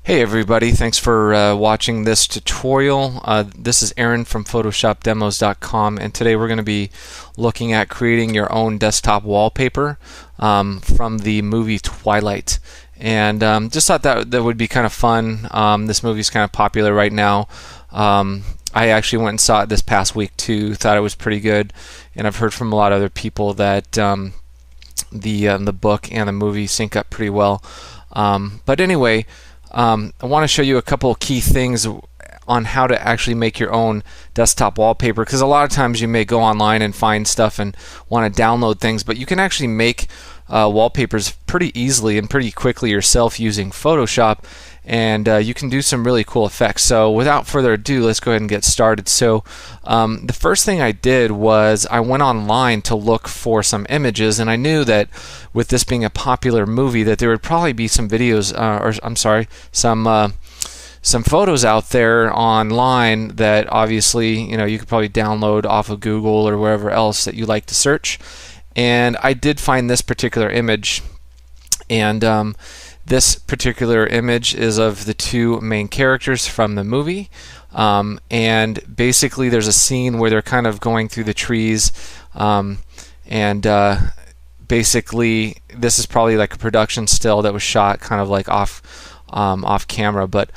Hey everybody, thanks for watching this tutorial. This is Aaron from PhotoshopDemos.com, and today we're going to be looking at creating your own desktop wallpaper from the movie Twilight. And just thought that would be kind of fun. This movie's kind of popular right now. I actually went and saw it this past week too, thought it was pretty good, and I've heard from a lot of other people that the book and the movie sync up pretty well. But anyway, I want to show you a couple of key things on how to actually make your own desktop wallpaper, because a lot of times you may go online and find stuff and want to download things, but you can actually make wallpapers pretty easily and pretty quickly yourself using Photoshop, and you can do some really cool effects. So without further ado, let's go ahead and get started. So the first thing I did was I went online to look for some images, and I knew that with this being a popular movie that there would probably be some videos, some photos out there online that obviously you could probably download off of Google or wherever else that you like to search. And I did find this particular image, and this particular image is of the two main characters from the movie, and basically there's a scene where they're kind of going through the trees, and basically this is probably like a production still that was shot kind of like off camera, but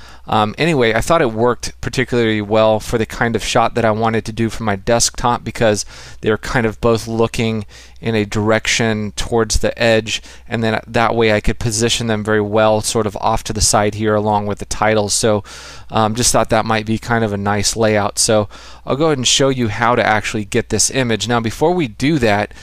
anyway, I thought it worked particularly well for the kind of shot that I wanted to do for my desktop, because they're kind of both looking in a direction towards the edge, and then that way I could position them very well sort of off to the side here along with the titles. So just thought that might be kind of a nice layout. So I'll go ahead and show you how to actually get this image. Now before we do that,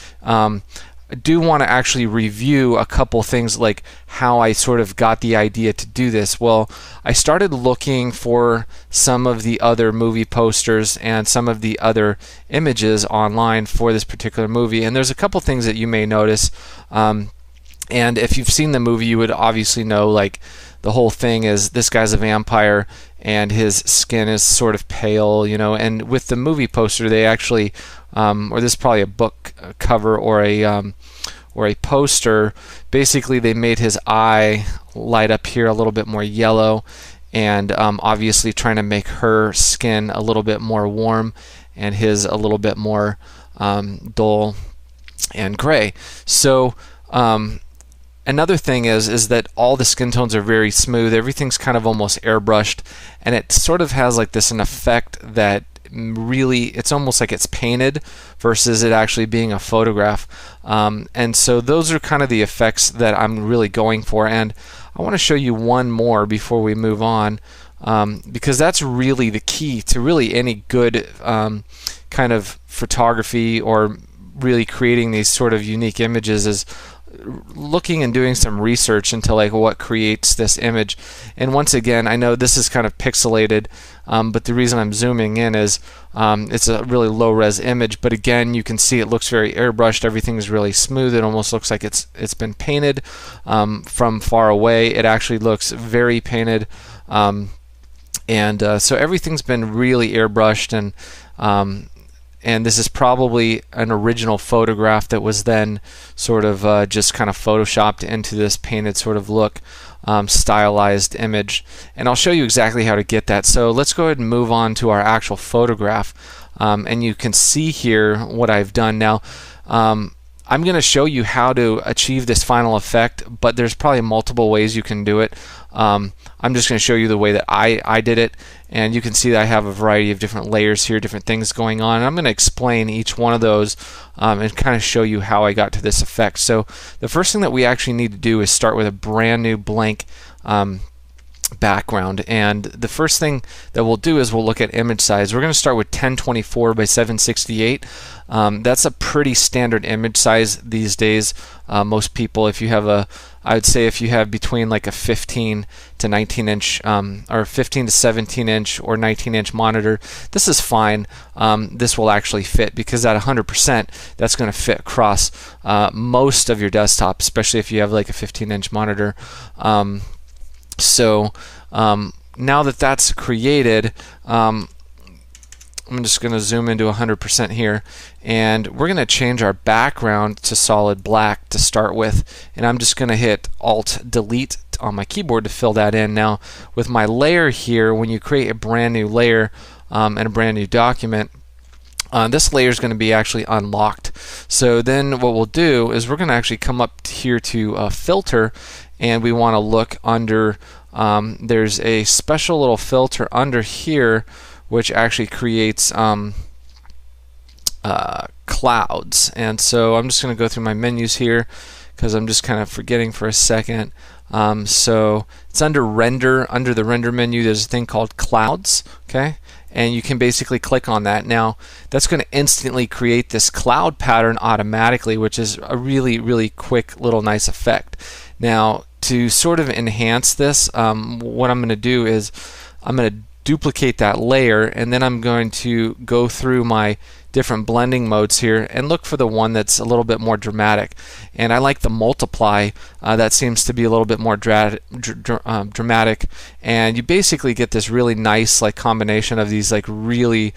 I do want to actually review a couple things, like how I sort of got the idea to do this. Well, I started looking for some of the other movie posters and some of the other images online for this particular movie, and there's a couple things that you may notice. And if you've seen the movie, you would obviously know, like, the whole thing is this guy's a vampire and his skin is sort of pale, and with the movie poster they actually or this is probably a book cover or a poster, basically they made his eye light up here a little bit more yellow, and obviously trying to make her skin a little bit more warm and his a little bit more dull and gray. So another thing is that all the skin tones are very smooth. Everything's kind of almost airbrushed, and it sort of has like an effect that really, it's almost like it's painted versus it actually being a photograph. And so those are kind of the effects that I'm really going for. And I want to show you one more before we move on, because that's really the key to really any good kind of photography or really creating these sort of unique images, is looking and doing some research into like what creates this image. And once again, I know this is kind of pixelated, but the reason I'm zooming in is it's a really low res image, but again you can see it looks very airbrushed. Everything is really smooth. It almost looks like it's been painted from far away. It actually looks very painted, and so everything's been really airbrushed, and this is probably an original photograph that was then sort of just kind of photoshopped into this painted sort of look, stylized image. And I'll show you exactly how to get that. So let's go ahead and move on to our actual photograph, and you can see here what I've done. Now I'm going to show you how to achieve this final effect, but there's probably multiple ways you can do it. I'm just going to show you the way that I did it, and you can see that I have a variety of different layers here, different things going on, and I'm going to explain each one of those and kind of show you how I got to this effect. So the first thing that we actually need to do is start with a brand new blank background, and the first thing that we'll do is we'll look at image size. We're going to start with 1024 by 768. That's a pretty standard image size these days. Most people, if you have I would say if you have between like a 15 to 19 inch or 15 to 17 inch or 19 inch monitor, this is fine. This will actually fit, because at 100% that's going to fit across most of your desktop, especially if you have like a 15 inch monitor. So now that that's created, I'm just going to zoom into 100% here, and we're going to change our background to solid black to start with, and I'm just going to hit Alt Delete on my keyboard to fill that in. Now with my layer here, when you create a brand new layer and a brand new document, this layer is going to be actually unlocked. So then what we'll do is we're going to actually come up here to filter, and we want to look under, there's a special little filter under here which actually creates clouds. And so I'm just going to go through my menus here because I'm just kind of forgetting for a second. So it's under render. Under the render menu, there's a thing called clouds. Okay, and you can basically click on that. Now that's going to instantly create this cloud pattern automatically, which is a really quick little nice effect. Now to sort of enhance this, what I'm going to do is I'm going to duplicate that layer, and then I'm going to go through my different blending modes here and look for the one that's a little bit more dramatic. And I like the multiply. That seems to be a little bit more dramatic, and you basically get this really nice like combination of these like really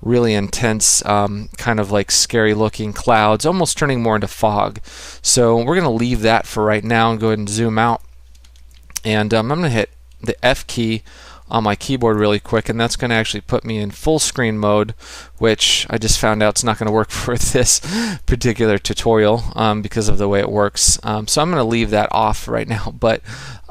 intense kind of like scary looking clouds, almost turning more into fog. So we're going to leave that for right now and go ahead and zoom out, and I'm going to hit the F key on my keyboard really quick, and that's going to actually put me in full screen mode, which I just found out it's not going to work for this particular tutorial because of the way it works. So I'm going to leave that off right now. But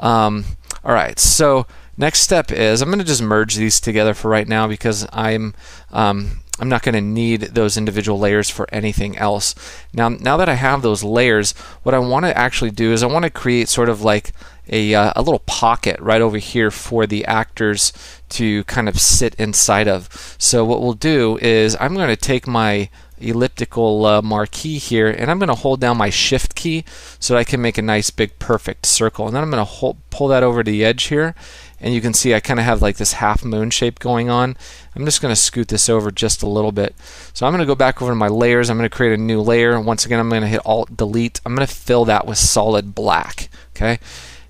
alright, so next step is I'm going to just merge these together for right now because I'm not going to need those individual layers for anything else. Now that I have those layers, what I want to actually do is I want to create sort of like a little pocket right over here for the actors to kind of sit inside of. So what we'll do is I'm going to take my elliptical marquee here, and I'm going to hold down my shift key so I can make a nice big perfect circle, and then I'm going to pull that over to the edge here, and you can see I kind of have like this half moon shape going on. I'm just going to scoot this over just a little bit. So I'm going to go back over to my layers. I'm going to create a new layer. Once again, I'm going to hit Alt Delete. I'm going to fill that with solid black. Okay.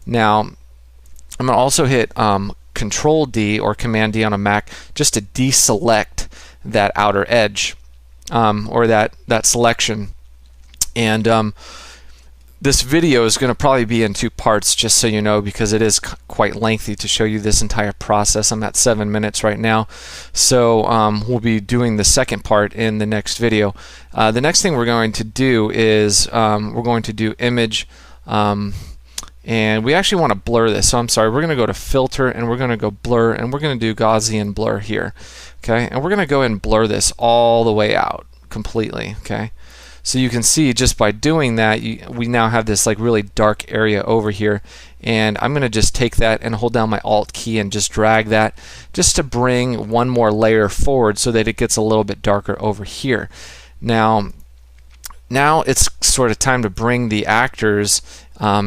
Now I'm going to also hit Control D or Command D on a Mac just to deselect that outer edge or that selection. And this video is going to probably be in two parts, just so you know, because it is quite lengthy to show you this entire process. I'm at 7 minutes right now, so we'll be doing the second part in the next video. The next thing we're going to do is we're going to do image, and we actually want to blur this. So I'm sorry, we're going to go to filter, and we're going to go blur, and we're going to do Gaussian blur here. Okay, and we're going to go ahead and blur this all the way out completely. Okay. So you can see just by doing that, we now have this like really dark area over here, and I'm going to just take that and hold down my Alt key and just drag that just to bring one more layer forward so that it gets a little bit darker over here. Now it's sort of time to bring the actors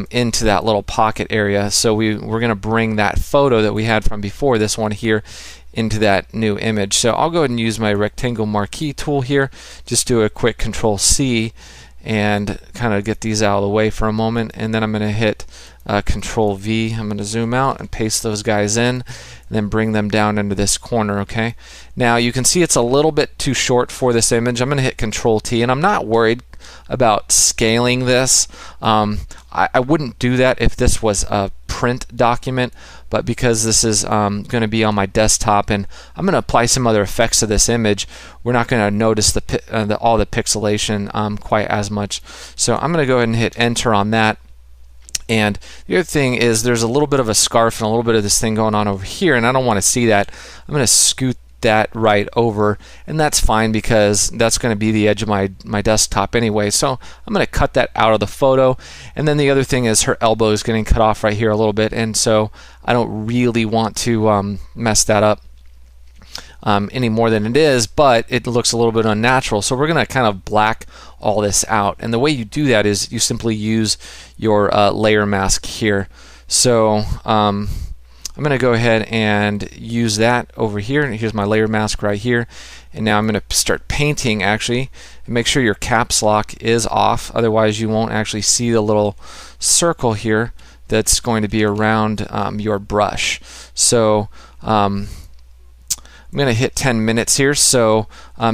into that little pocket area. So we're going to bring that photo that we had from before, this one here, into that new image. So I'll go ahead and use my rectangle marquee tool here, just do a quick Control C and kind of get these out of the way for a moment, and then I'm going to hit Control V. I'm going to zoom out and paste those guys in, and then bring them down into this corner. Okay, now you can see it's a little bit too short for this image. I'm going to hit Control T, and I'm not worried about scaling this. I wouldn't do that if this was a print document, but because this is going to be on my desktop and I'm going to apply some other effects to this image, we're not going to notice all the pixelation quite as much. So I'm going to go ahead and hit enter on that. And the other thing is there's a little bit of a scarf and a little bit of this thing going on over here, and I don't want to see that. I'm going to scoot that right over, and that's fine because that's going to be the edge of my desktop anyway. So I'm going to cut that out of the photo. And then the other thing is her elbow is getting cut off right here a little bit, and so I don't really want to mess that up any more than it is, but it looks a little bit unnatural. So we're going to kind of black all this out, and the way you do that is you simply use your layer mask here. So I'm going to go ahead and use that over here, and here's my layer mask right here. And now I'm going to start painting actually, and make sure your caps lock is off, otherwise you won't actually see the little circle here that's going to be around your brush. So I'm going to hit 10 minutes here, so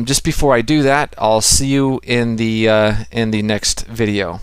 just before I do that, I'll see you in the next video.